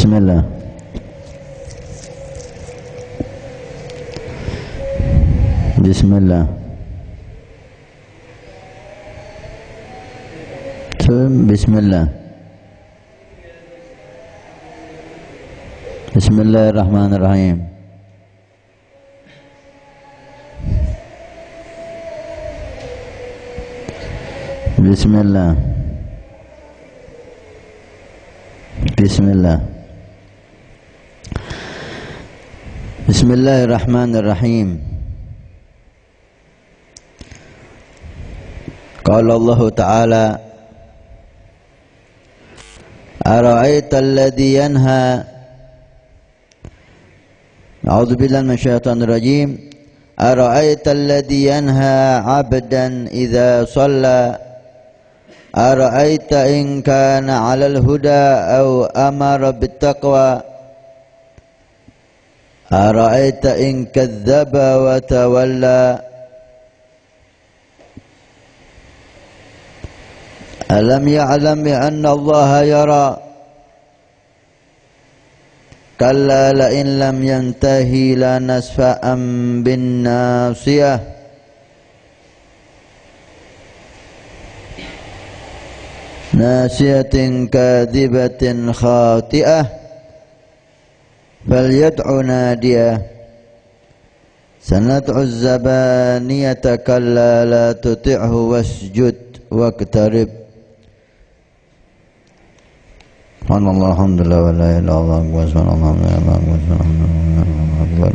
Bismillah. Bismillah. Bismillah. Bismillahirrahmanirrahim. Bismillah. Bismillah. Bismillahirrahmanirrahim. Qala Allah Ta'ala Ara'aita alladhi yanha A'udzu billahi minasyaitonir rajim. Ara'aita alladhi yanha 'abdan idza shalla Ara'aita in kana 'alal huda aw amara bittaqwa Ara'aita in kadzdzaba wa tawalla Alam ya'lam bi anna Allah yara Kalla la in lam yantahi la nasfa'an bin nasiyah Nasiyatin kadhibatin khati'ah Falyad'u nadiyah Sanad'u az-zabaniyata kalla la tuti'hu wasjud waqtarib Subhanallah, alhamdulillah, wa la ilaha illallah, subhanallah, Allahu akbar.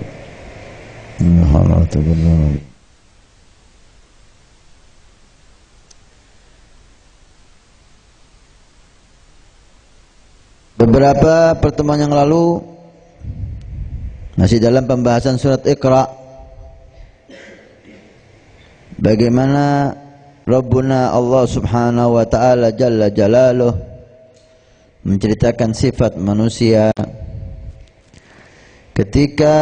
Beberapa pertemuan yang lalu masih dalam pembahasan surat Iqra, bagaimana Rabbuna Allah Subhanahu wa taala jalla jalaluh menceritakan sifat manusia ketika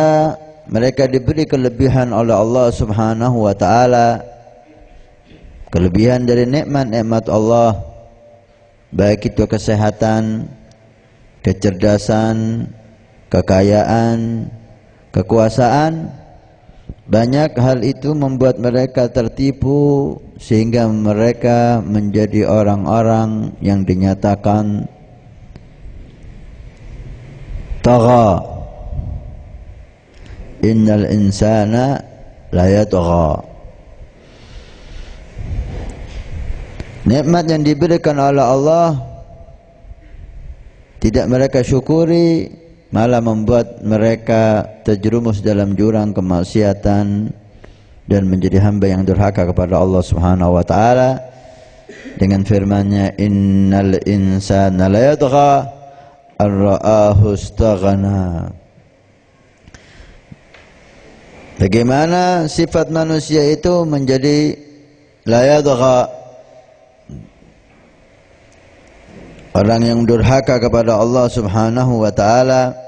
mereka diberi kelebihan oleh Allah Subhanahu wa taala, kelebihan dari nikmat-nikmat Allah, baik itu kesehatan, kecerdasan, kekayaan, kekuasaan. Banyak hal itu membuat mereka tertipu sehingga mereka menjadi orang-orang yang dinyatakan tagha. Innal insana la yatgha. Nikmat yang diberikan oleh Allah tidak mereka syukuri, malah membuat mereka terjerumus dalam jurang kemaksiatan dan menjadi hamba yang durhaka kepada Allah Subhanahu wa taala dengan firman-Nya innal insana la yatgha ar-ra'ahu istaghna. Bagaimana sifat manusia itu menjadi la yatgha, orang yang durhaka kepada Allah Subhanahu wa taala.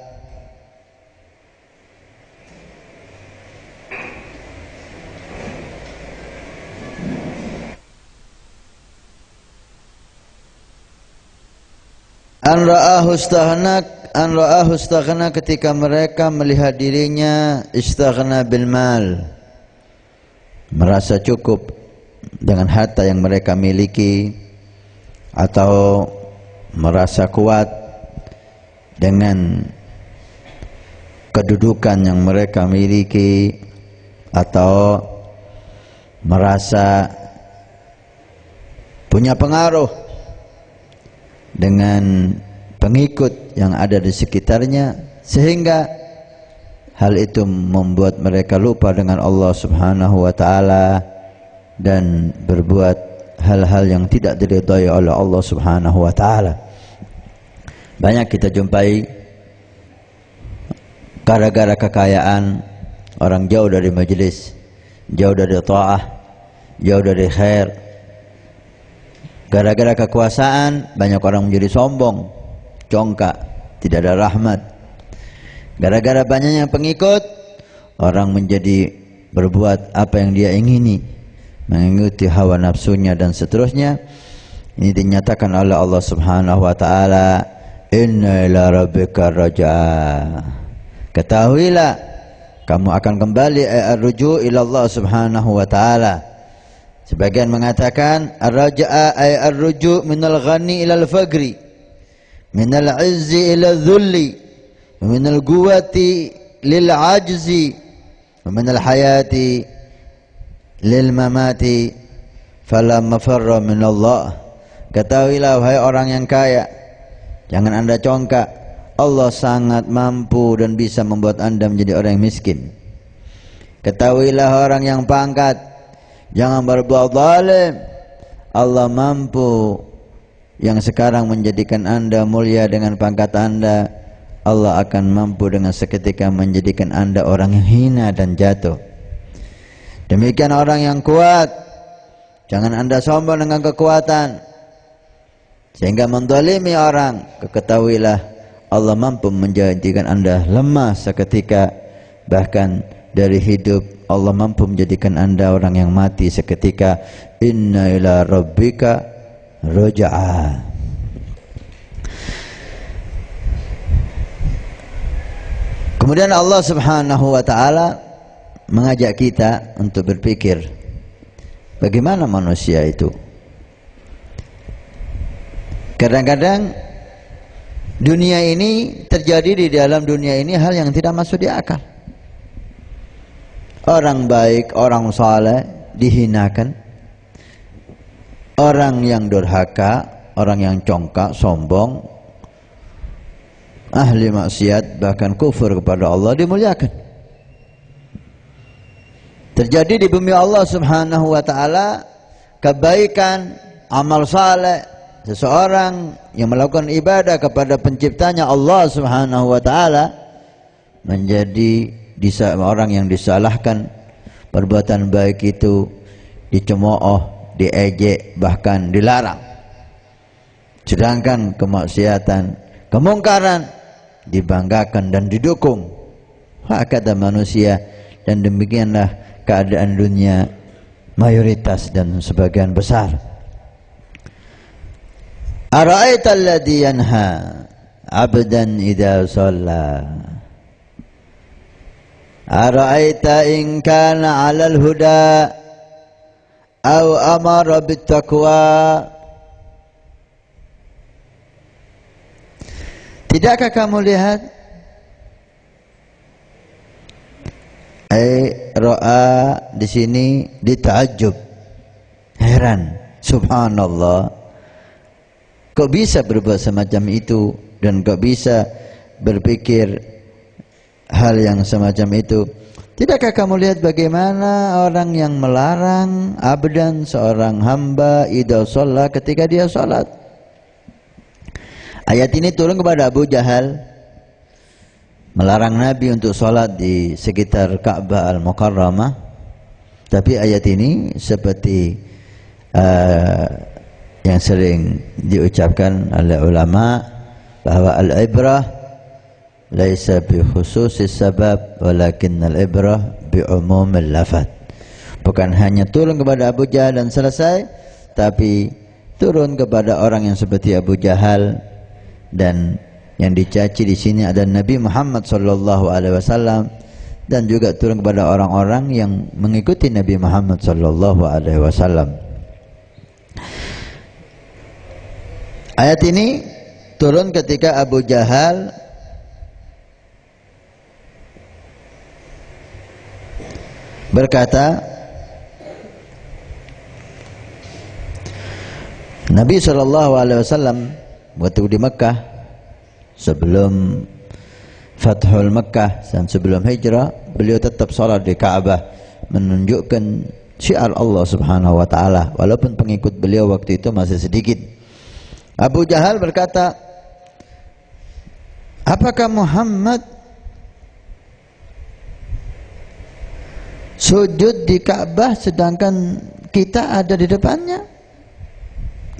An ra'ahu istaghna, ketika mereka melihat dirinya istaghna bil mal, merasa cukup dengan harta yang mereka miliki, atau merasa kuat dengan kedudukan yang mereka miliki, atau merasa punya pengaruh dengan pengikut yang ada di sekitarnya, sehingga hal itu membuat mereka lupa dengan Allah Subhanahu wa taala dan berbuat hal-hal yang tidak diridhai oleh Allah Subhanahu wa taala. Banyak kita jumpai gara-gara kekayaan orang jauh dari majelis, jauh dari ta'ah, jauh dari khair. Gara-gara kekuasaan banyak orang menjadi sombong, congkak, tidak ada rahmat. Gara-gara banyaknya pengikut, orang menjadi berbuat apa yang dia ingini, mengikuti hawa nafsunya dan seterusnya. Ini dinyatakan oleh Allah Subhanahu wa taala inna ila rabbika raj'a. Ketahuilah kamu akan kembali ar-ruju' ila Allah Subhanahu wa taala. Sebagian mengatakan ar-raj'a ay ar-ruju' minal ghani ilal faqri, minal 'izzi ila dhulli, minal quwwati lil 'ajzi, minal hayati lil mamati, fala mafarra min Allah. Ketahuilah wahai orang yang kaya, jangan Anda congkak, Allah sangat mampu dan bisa membuat Anda menjadi orang yang miskin. Ketahuilah orang yang pangkat, jangan berbuat zalim, Allah mampu yang sekarang menjadikan Anda mulia dengan pangkat Anda, Allah akan mampu dengan seketika menjadikan Anda orang yang hina dan jatuh. Demikian orang yang kuat, jangan Anda sombong dengan kekuatan sehingga mendolimi orang. Ketahuilah Allah mampu menjadikan Anda lemah seketika, bahkan dari hidup Allah mampu menjadikan Anda orang yang mati seketika. Inna ila rabbika raj'a. Kemudian Allah Subhanahu wa taala mengajak kita untuk berpikir bagaimana manusia itu. Kadang-kadang dunia ini terjadi, di dalam dunia ini hal yang tidak masuk di akal. Orang baik, orang saleh dihinakan, orang yang durhaka, orang yang congkak, sombong, ahli maksiat, bahkan kufur kepada Allah dimuliakan. Terjadi di bumi Allah Subhanahu wa taala kebaikan, amal saleh. Seseorang yang melakukan ibadah kepada penciptanya Allah Subhanahu wa taala menjadi orang yang disalahkan, perbuatan baik itu dicemooh, diejek, bahkan dilarang. Sedangkan kemaksiatan, kemungkaran dibanggakan dan didukung. Hak kata manusia, dan demikianlah keadaan dunia mayoritas dan sebagian besar. Ara'aita alladhi yanha 'abdan idza shalla, ara'aita in kana 'alal huda aw amara bittaqwa. Tidakkah kamu lihat, ra'a di sini dita'ajjub, heran, subhanallah, kok bisa berbuat semacam itu, dan kok bisa berpikir hal yang semacam itu. Tidakkah kamu lihat bagaimana orang yang melarang abdan, seorang hamba, idza shalla, ketika dia salat. Ayat ini turun kepada Abu Jahal, melarang Nabi untuk salat di sekitar Ka'bah Al-Mukarramah. Tapi ayat ini seperti yang sering diucapkan oleh ulama, bahwa al-ibrah laisa bi khususis sabab walakin al-ibrah bi umumil lafaz. Bukan hanya turun kepada Abu Jahal dan selesai, tapi turun kepada orang yang seperti Abu Jahal, dan yang dicaci di sini ada Nabi Muhammad sallallahu alaihi wasallam, dan juga turun kepada orang-orang yang mengikuti Nabi Muhammad sallallahu alaihi wasallam. Ayat ini turun ketika Abu Jahal berkata, Nabi SAW waktu di Mekah, sebelum Fathul Mekah dan sebelum hijrah, beliau tetap salat di Ka'bah, menunjukkan syiar Allah Subhanahu wa taala, walaupun pengikut beliau waktu itu masih sedikit. Abu Jahal berkata, apakah Muhammad sujud di Ka'bah sedangkan kita ada di depannya?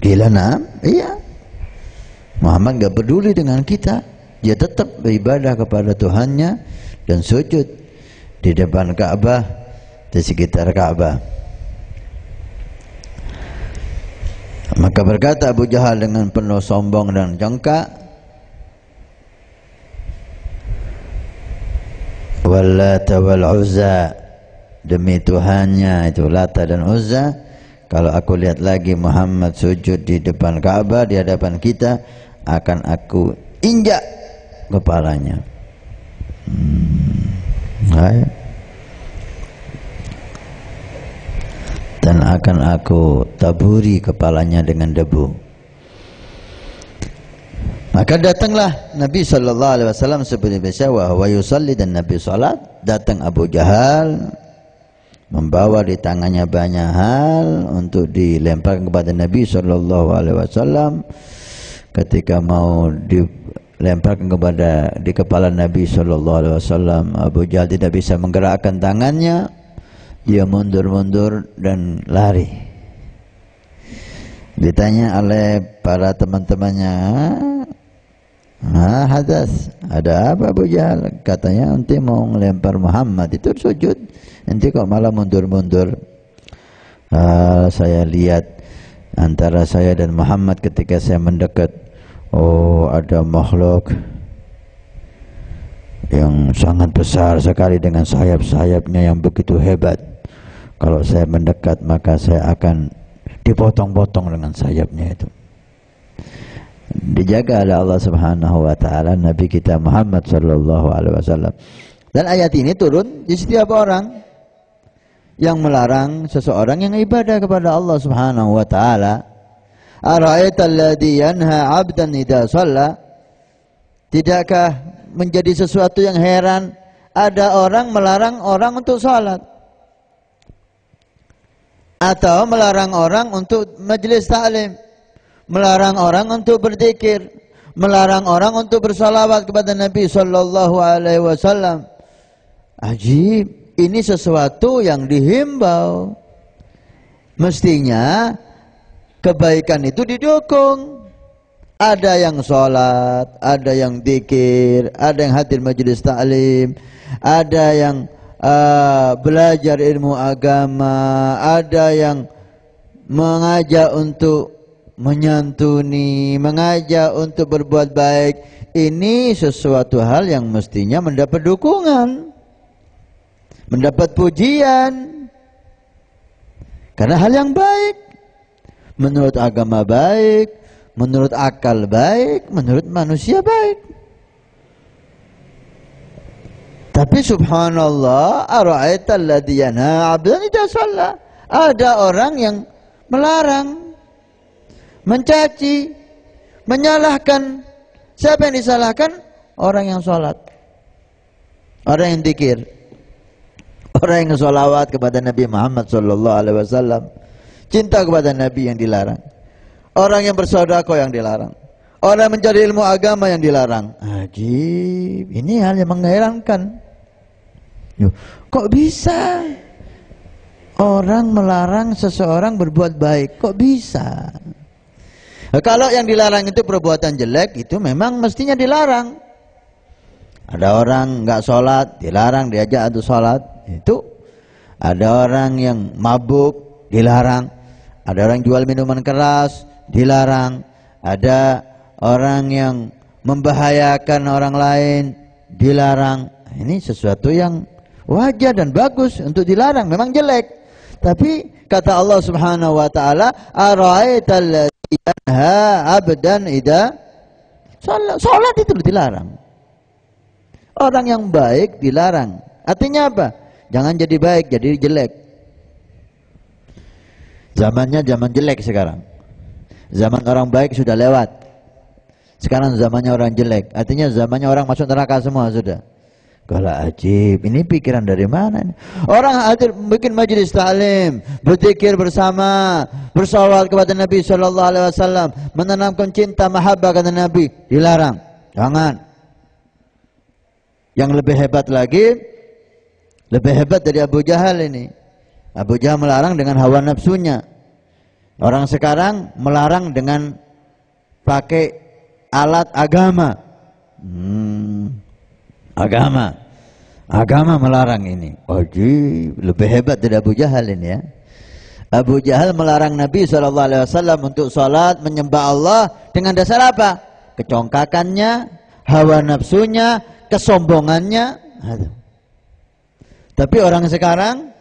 Gila, nah, iya. Muhammad gak peduli dengan kita, dia tetap beribadah kepada Tuhannya dan sujud di depan Ka'bah, di sekitar Ka'bah. Maka berkata Abu Jahal dengan penuh sombong dan congkak, Wallata wal Uzza, demi Tuhannya itu Lata dan Uzza, kalau aku lihat lagi Muhammad sujud di depan Ka'bah, di hadapan kita, akan aku injak kepalanya. Dan akan aku taburi kepalanya dengan debu. Maka datanglah Nabi SAW seperti biasa, wa huwa yusalli, dan Nabi salat. Datang Abu Jahal membawa di tangannya banyak hal untuk dilemparkan kepada Nabi SAW. Ketika mau dilemparkan di kepala Nabi SAW, Abu Jahal tidak bisa menggerakkan tangannya. Dia mundur-mundur dan lari. Ditanya oleh para teman-temannya, hadas, ada apa Abu Jahal? Katanya, ente mau melempar Muhammad itu sujud, ente kok malah mundur-mundur. Saya lihat antara saya dan Muhammad ketika saya mendekat, oh ada makhluk yang sangat besar sekali dengan sayap-sayapnya yang begitu hebat. Kalau saya mendekat maka saya akan dipotong-potong dengan sayapnya itu. Dijaga oleh Allah Subhanahu wa taala Nabi kita Muhammad sallallahu alaihi wasallam. Dan ayat ini turun di setiap orang yang melarang seseorang yang ibadah kepada Allah Subhanahu wa taala. Ara'aital ladzi yanha 'abdan idza shalla? Tidakkah menjadi sesuatu yang heran ada orang melarang orang untuk salat, atau melarang orang untuk majelis taklim, melarang orang untuk berzikir, melarang orang untuk bersalawat kepada Nabi sallallahu alaihi wasallam. Ajib, ini sesuatu yang dihimbau. Mestinya kebaikan itu didukung. Ada yang sholat, ada yang zikir, ada yang hadir majelis taklim, ada yang belajar ilmu agama, ada yang mengajak untuk menyantuni, mengajak untuk berbuat baik. Ini sesuatu hal yang mestinya mendapat dukungan, mendapat pujian, karena hal yang baik, menurut agama baik, menurut akal baik, menurut manusia baik. Tapi subhanallah, ara'aital ladzi yanha 'abdan idza shalla. Ada orang yang melarang, mencaci, menyalahkan. Siapa yang disalahkan? Orang yang sholat, orang yang zikir, orang yang sholawat kepada Nabi Muhammad sallallahu alaihi wasallam, cinta kepada Nabi yang dilarang. Orang yang bersedekah yang dilarang. Orang mencari ilmu agama yang dilarang. Ajib, ini hal yang mengherankan. Kok bisa orang melarang seseorang berbuat baik? Kok bisa? Kalau yang dilarang itu perbuatan jelek, itu memang mestinya dilarang. Ada orang nggak sholat, dilarang diajak untuk sholat. Itu ada orang yang mabuk, dilarang. Ada orang jual minuman keras, dilarang. Ada orang yang membahayakan orang lain, dilarang. Ini sesuatu yang wajar dan bagus untuk dilarang, memang jelek. Tapi kata Allah Subhanahu wa taala, ara'aital ladzi yanha 'abdan idza shalla. Salat itu dilarang. Orang yang baik dilarang. Artinya apa? Jangan jadi baik, jadi jelek. Zamannya zaman jelek sekarang. Zaman orang baik sudah lewat. Sekarang zamannya orang jelek. Artinya zamannya orang masuk neraka semua sudah. Kalau ajib, ini pikiran dari mana ini? Orang hadir bikin majelis taklim, berzikir bersama, bersalawat kepada Nabi sallallahu alaihi wasallam, menanamkan cinta mahabbah kepada Nabi, dilarang. Jangan. Yang lebih hebat lagi, lebih hebat dari Abu Jahal ini. Abu Jahal melarang dengan hawa nafsunya. Orang sekarang melarang dengan pakai alat agama. Agama melarang ini. Wajib, lebih hebat dari Abu Jahal ini ya. Abu Jahal melarang Nabi SAW untuk salat, menyembah Allah dengan dasar apa? Kecongkakannya, hawa nafsunya, kesombongannya. Tapi orang sekarang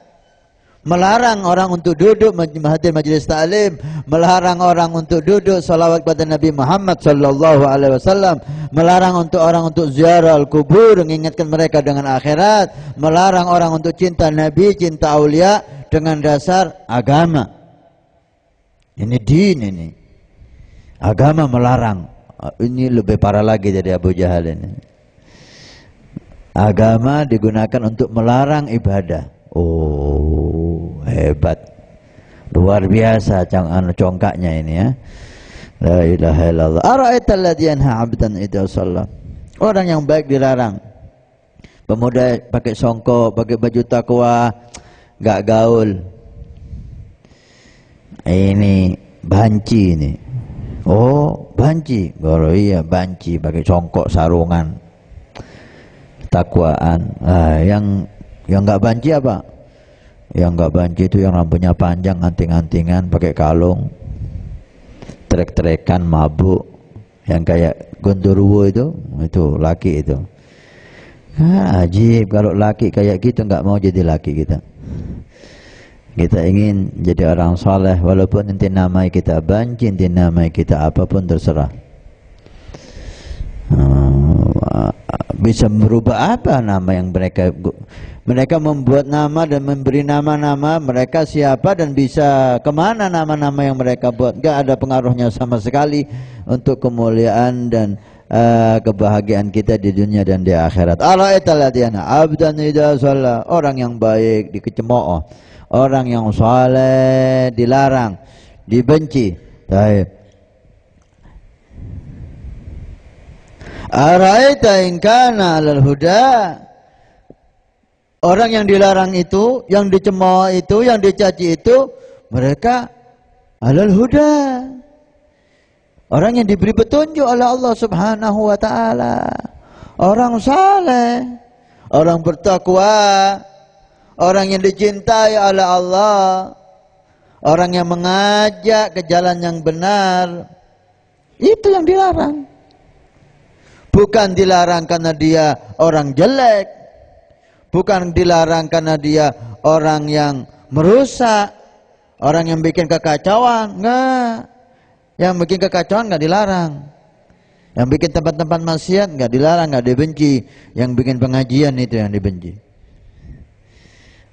melarang orang untuk duduk hadir majelis taklim, melarang orang untuk duduk salawat kepada Nabi Muhammad sallallahu alaihi wasallam, melarang untuk orang untuk ziarah al-kubur, mengingatkan mereka dengan akhirat, melarang orang untuk cinta Nabi, cinta aulia dengan dasar agama. Ini din ini. Agama melarang. Ini lebih parah lagi dari Abu Jahal ini. Agama digunakan untuk melarang ibadah. Oh, hebat. Luar biasa congkaknya ini ya. La ilaha illallah. Ara'aital ladzi yanha 'abdan idza shalla. Orang yang baik dilarang. Pemuda pakai songkok, pakai baju takwa, enggak gaul. Ini banci ini. Oh, banci. Oh iya, banci pakai songkok, sarungan. Takwaan. Yang enggak banci apa? Yang enggak banci itu yang rambutnya panjang, anting-antingan, pakai kalung, trek-trekan, mabuk, yang kayak Gondoruo itu laki itu. Ajib kalau laki kayak gitu, enggak mau jadi laki kita. Kita ingin jadi orang soleh, walaupun nanti namai kita banci, nanti namai kita apapun terserah. Bisa merubah apa nama yang mereka membuat nama dan memberi nama-nama, mereka siapa dan bisa kemana nama-nama yang mereka buat. Gak ada pengaruhnya sama sekali untuk kemuliaan dan kebahagiaan kita di dunia dan di akhirat. Ara'aital ladzi yanha 'abdan idza shalla. Orang yang baik dikecemooh, orang yang saleh dilarang, dibenci. Baik. Ara'aita in kana 'alal huda. Orang yang dilarang itu, yang dicemooh itu, yang dicaci itu, mereka 'alal huda. Orang yang diberi petunjuk oleh Allah Subhanahu wa taala. Orang saleh, orang bertakwa, orang yang dicintai oleh Allah, orang yang mengajak ke jalan yang benar. Itu yang dilarang. Bukan dilarang karena dia orang jelek, bukan dilarang karena dia orang yang merusak, orang yang bikin kekacauan. Enggak. Yang bikin kekacauan enggak dilarang. Yang bikin tempat-tempat maksiat enggak dilarang, enggak dibenci. Yang bikin pengajian itu yang dibenci.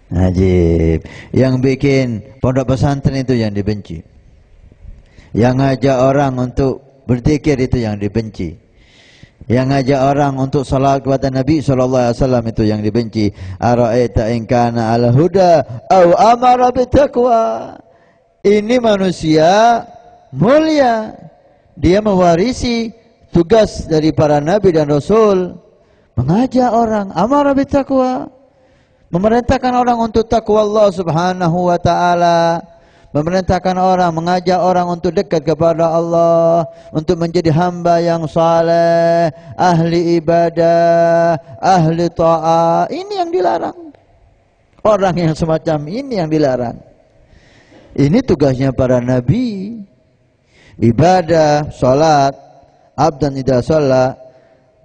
Ajib. Yang bikin pondok pesantren itu yang dibenci. Yang ngajak orang untuk berzikir itu yang dibenci. Yang ngajak orang untuk salat kepada Nabi sallallahu alaihi wasallam itu yang dibenci. Ara'aita in kana 'ala huda aw amara bittaqwa. Ini manusia mulia. Dia mewarisi tugas dari para nabi dan rasul, mengajak orang amara bittaqwa, memerintahkan orang untuk takwa Allah Subhanahu wa taala. Memerintahkan orang, mengajak orang untuk dekat kepada Allah, untuk menjadi hamba yang saleh, ahli ibadah, ahli ta'ah. Ini yang dilarang. Orang yang semacam ini yang dilarang. Ini tugasnya para nabi. Ibadah, salat, abdan idza shalla,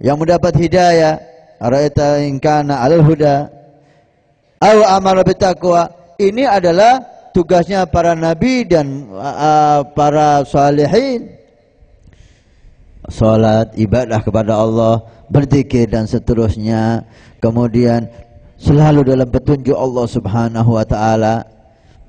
yang mendapat hidayah. Ara'aita in kana 'alal huda aw amara bittaqwa. Ini adalah tugasnya para nabi dan para salihin. Salat, ibadah kepada Allah, berzikir dan seterusnya. Kemudian selalu dalam petunjuk Allah Subhanahu wa taala,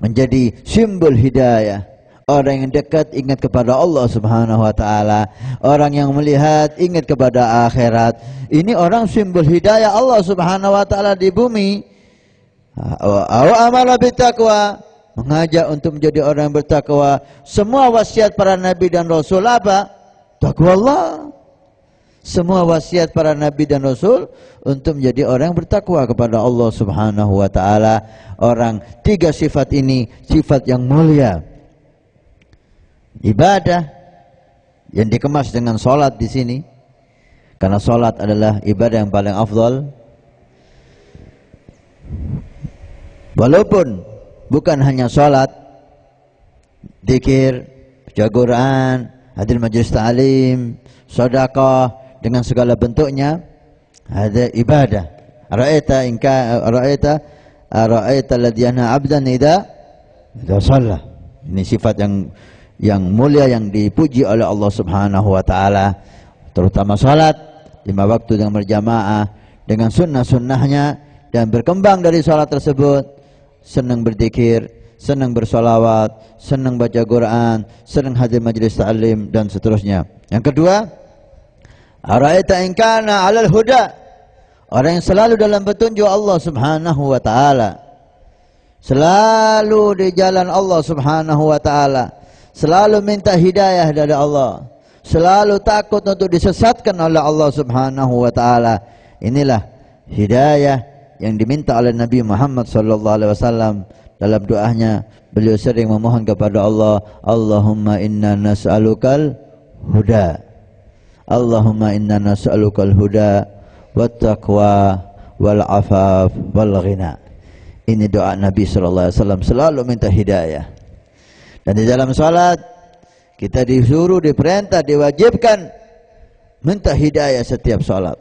menjadi simbol hidayah. Orang yang dekat ingat kepada Allah Subhanahu wa taala, orang yang melihat ingat kepada akhirat. Ini orang simbol hidayah Allah Subhanahu wa taala di bumi. Amara bittaqwa, mengajak untuk menjadi orang yang bertakwa. Semua wasiat para nabi dan rasul apa? Takwa Allah. Semua wasiat para nabi dan rasul untuk menjadi orang yang bertakwa kepada Allah Subhanahu wa taala. Orang tiga sifat ini sifat yang mulia. Ibadah yang dikemas dengan salat di sini, karena salat adalah ibadah yang paling afdal. Walaupun bukan hanya sholat, zikir, baca Quran, hadir majelis ta'lim, sedekah dengan segala bentuknya, ada ibadah. Ara'aita ara'aita alladzi yanha 'abdan idza shalla. Ini sifat yang mulia yang dipuji oleh Allah Subhanahu wa taala, terutama salat 5 waktu yang berjamaah dengan sunnah-sunnahnya, dan berkembang dari salat tersebut senang berzikir, senang bersolawat, senang baca Quran, senang hadir majelis ta'lim dan seterusnya. Yang kedua, ara'aita in kana 'alal huda, orang yang selalu dalam petunjuk Allah Subhanahu wa taala, selalu di jalan Allah Subhanahu wa taala, selalu minta hidayah dari Allah, selalu takut untuk disesatkan oleh Allah Subhanahu wa taala. Inilah hidayah yang diminta oleh Nabi Muhammad sallallahu alaihi wasallam. Dalam doanya beliau sering memohon kepada Allah, Allahumma inna nas'alukal huda, Allahumma inna nas'alukal huda wat taqwa wal afaf wal ghina. Ini doa Nabi sallallahu alaihi wasallam, selalu minta hidayah. Dan di dalam salat kita disuruh, diperintah, diwajibkan minta hidayah setiap salat.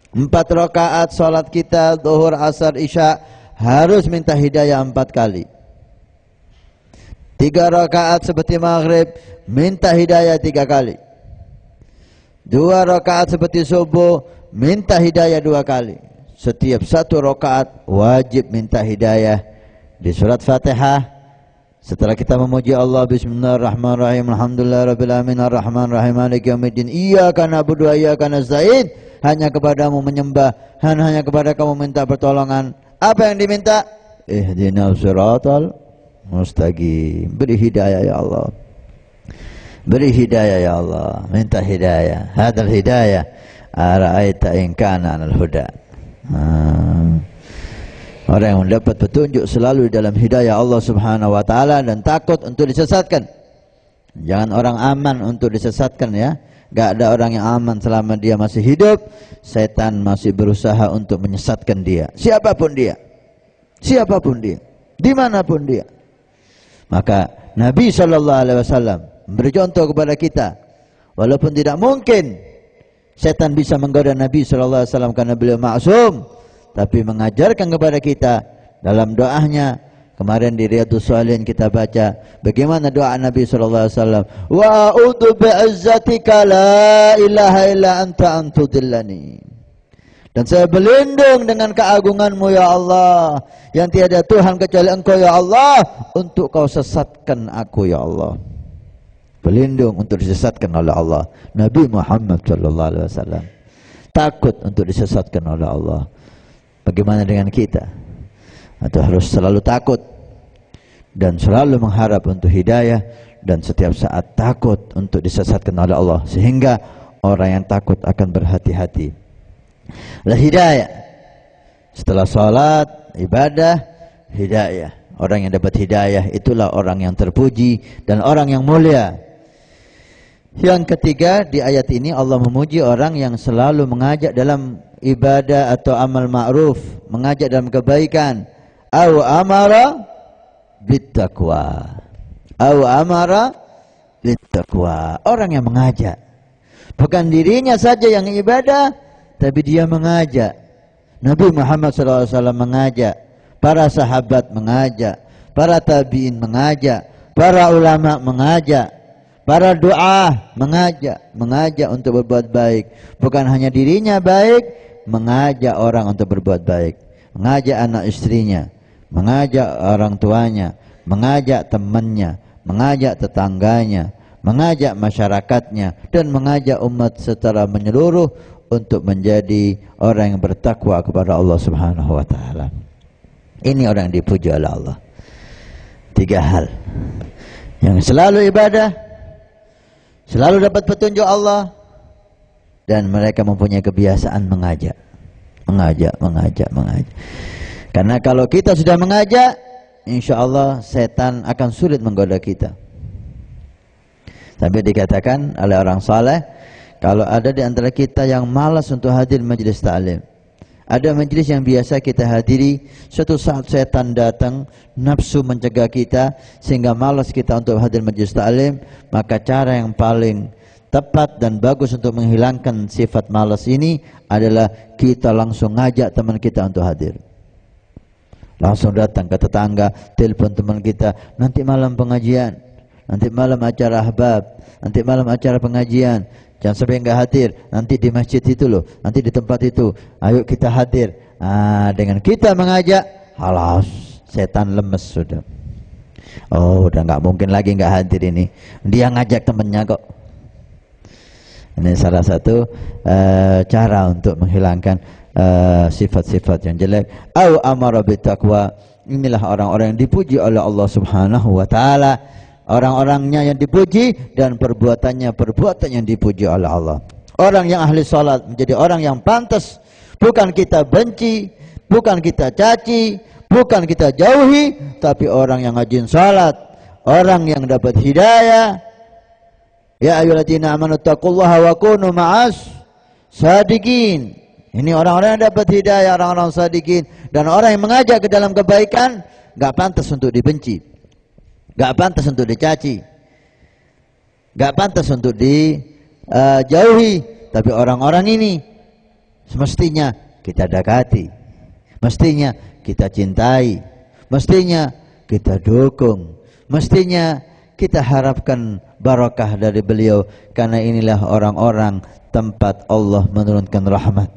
4 rakaat salat kita zuhur, asar, isya harus minta hidayah 4 kali. 3 rakaat seperti maghrib minta hidayah 3 kali. 2 rakaat seperti subuh minta hidayah 2 kali. Setiap 1 rakaat wajib minta hidayah. Di surat Fatihah, setelah kita memuji Allah, bismillahirrahmanirrahim, alhamdulillahirabbil alamin, arrahmanirrahim, maliki yaumiddin, iyyaka na'budu wa iyyaka nasta'in, hanya kepadamu menyembah, hanya kepada kamu minta pertolongan. Apa yang diminta? Ihdinas siratal mustaqim. Beri hidayah ya Allah, beri hidayah ya Allah, minta hidayah. Hadal hidayah ara'aita in kana 'alal huda. Orang yang mendapat petunjuk selalu dalam hidayah Allah Subhanahu wa taala dan takut untuk disesatkan. Jangan orang aman untuk disesatkan ya. Gak ada orang yang aman selama dia masih hidup. Setan masih berusaha untuk menyesatkan dia, siapapun dia, siapapun dia, dimanapun dia. Maka Nabi SAW memberi contoh kepada kita, walaupun tidak mungkin setan bisa menggoda Nabi SAW karena beliau maksum, tapi mengajarkan kepada kita dalam doanya. Kemarin di Riyadhus Shalihin kita baca bagaimana doa Nabi SAW. Wa a'udzu bi'izzatika la ilaha illa anta an tudillani. Dan saya berlindung dengan keagunganmu ya Allah, yang tiada Tuhan kecuali Engkau ya Allah, untuk kau sesatkan aku ya Allah. Berlindung untuk disesatkan oleh Allah. Nabi Muhammad SAW takut untuk disesatkan oleh Allah. Bagaimana dengan kita? Atau harus selalu takut dan selalu mengharap untuk hidayah, dan setiap saat takut untuk disesatkan oleh Allah, sehingga orang yang takut akan berhati-hati. Lah hidayah setelah salat, ibadah, hidayah. Orang yang dapat hidayah itulah orang yang terpuji dan orang yang mulia. Yang ketiga, di ayat ini Allah memuji orang yang selalu mengajak dalam ibadah atau amal ma'ruf, mengajak dalam kebaikan. Au amara bittaqwa, au amara bittaqwa. Orang yang mengajak, bukan dirinya saja yang ibadah, tapi dia mengajak. Nabi Muhammad SAW mengajak, para sahabat mengajak, para tabi'in mengajak, para ulama mengajak, para doa mengajak untuk berbuat baik. Bukan hanya dirinya baik, mengajak orang untuk berbuat baik, mengajak anak istrinya, mengajak orang tuanya, mengajak temannya, mengajak tetangganya, mengajak masyarakatnya, dan mengajak umat secara menyeluruh untuk menjadi orang yang bertakwa kepada Allah Subhanahu wa taala. Ini orang yang dipuji oleh Allah. 3 hal. Yang selalu ibadah, selalu dapat petunjuk Allah, dan mereka mempunyai kebiasaan mengajak. Karena kalau kita sudah mengajak, insya Allah setan akan sulit menggoda kita. Sampai dikatakan oleh orang saleh, kalau ada di antara kita yang malas untuk hadir majelis ta'lim, ada majelis yang biasa kita hadiri, suatu saat setan datang, nafsu mencegah kita sehingga malas kita untuk hadir majelis ta'lim, maka cara yang paling tepat dan bagus untuk menghilangkan sifat malas ini adalah kita langsung ngajak teman kita untuk hadir. Langsung datang ke tetangga, telepon teman kita, nanti malam pengajian, nanti malam acara ahbab, nanti malam acara pengajian. Jangan sampai enggak hadir, nanti di masjid itu loh, nanti di tempat itu. Ayo kita hadir. Dengan kita mengajak, halas, setan lemes sudah. Oh, udah enggak mungkin lagi enggak hadir ini. Dia ngajak temannya kok. Ini salah satu cara untuk menghilangkan sifat-sifat yang jelek. Au amara bittaqwa. Inilah orang-orang yang dipuji oleh Allah Subhanahu wa taala. Orang-orangnya yang dipuji dan perbuatannya perbuatan yang dipuji oleh Allah. Orang yang ahli salat menjadi orang yang pantas, bukan kita benci, bukan kita caci, bukan kita jauhi, tapi orang yang rajin salat, orang yang dapat hidayah. Ya ayyuhalladzina amanu taqullaha wa kunu ma'as sadiqin. Ini orang-orang yang dapat hidayah, orang-orang sadiqin, dan orang yang mengajak ke dalam kebaikan enggak pantas untuk dibenci. Gak pantas untuk dicaci, gak pantas untuk dijauhi. Tapi orang-orang ini semestinya kita dekati, mestinya kita cintai, mestinya kita dukung, mestinya kita harapkan barakah dari beliau. Karena inilah orang-orang tempat Allah menurunkan rahmat,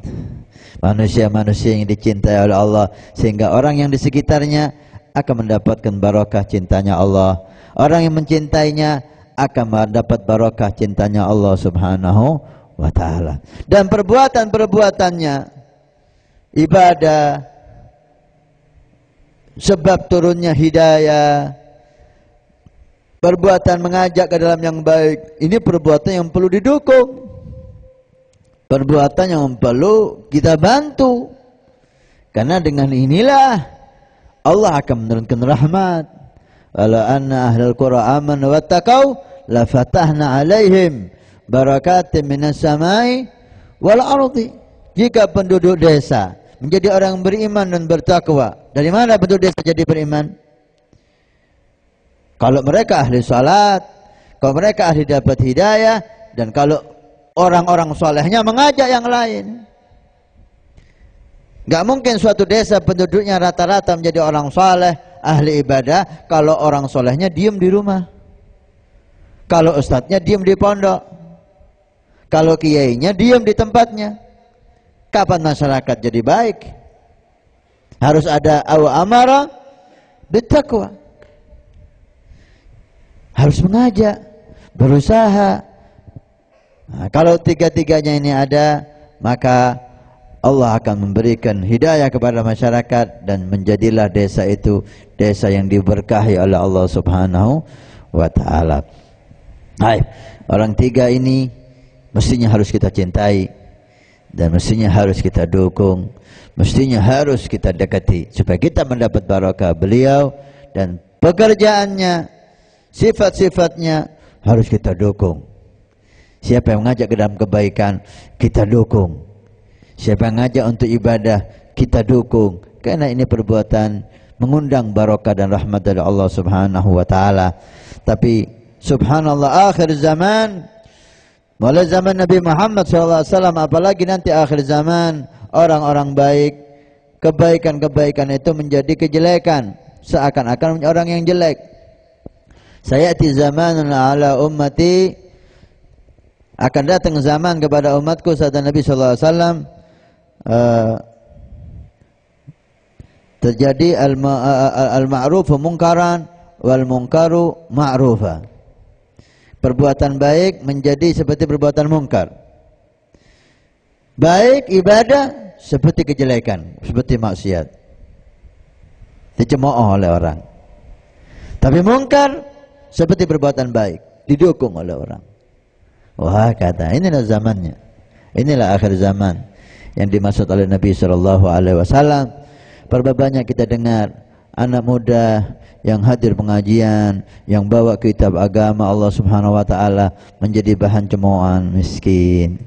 manusia-manusia yang dicintai oleh Allah, sehingga orang yang di sekitarnya akan mendapatkan barakah cintanya Allah. Orang yang mencintainya akan mendapat barakah cintanya Allah Subhanahu wa ta'ala. Dan perbuatan-perbuatannya ibadah, sebab turunnya hidayah, perbuatan mengajak ke dalam yang baik, ini perbuatan yang perlu didukung, perbuatan yang perlu kita bantu. Karena dengan inilah Allah akan menurunkan rahmat. Walau anna ahlal qura amanu wattaqau la fatahna alaihim barakatin minas samai wal ardi. Jika penduduk desa menjadi orang yang beriman dan bertakwa, dari mana penduduk desa jadi beriman? Kalau mereka ahli salat, kalau mereka ahli dapat hidayah, dan kalau orang-orang solehnya mengajak yang lain. Gak mungkin suatu desa penduduknya rata-rata menjadi orang soleh, ahli ibadah, kalau orang solehnya diem di rumah, kalau ustadznya diem di pondok, kalau kiainya diem di tempatnya. Kapan masyarakat jadi baik? Harus ada amara bittaqwa, harus mengajak, berusaha. Kalau tiga-tiganya ini ada, maka Allah akan memberikan hidayah kepada masyarakat, dan menjadilah desa itu desa yang diberkahi oleh Allah Subhanahu wa ta'ala. Hai, orang tiga ini mestinya harus kita cintai, dan mestinya harus kita dukung, mestinya harus kita dekati, supaya kita mendapat barakah beliau. Dan pekerjaannya, sifat-sifatnya harus kita dukung. Siapa yang mengajak ke dalam kebaikan, kita dukung. Siapa yang ngajak untuk ibadah, kita dukung. Karena ini perbuatan mengundang barakah dan rahmat dari Allah Subhanahu wa ta'ala. Tapi subhanallah, akhir zaman, mulai zaman Nabi Muhammad SAW, apalagi nanti akhir zaman, orang-orang baik, kebaikan-kebaikan itu menjadi kejelekan, seakan-akan orang yang jelek. Sayati zamanun ala ummati, akan datang zaman kepada umatku, kata Nabi SAW, terjadi al-ma'rufu munkaran wal munkaru ma'rufa. Perbuatan baik menjadi seperti perbuatan mungkar. Baik ibadah seperti kejelekan, seperti maksiat, dicemooh oleh orang. Tapi mungkar seperti perbuatan baik, didukung oleh orang. Wah, kata inilah zamannya, inilah akhir zaman yang dimaksud oleh Nabi SAW. Berapa banyak kita dengar anak muda yang hadir pengajian, yang bawa kitab agama Allah Subhanahu wa ta'ala, menjadi bahan cemoohan, miskin,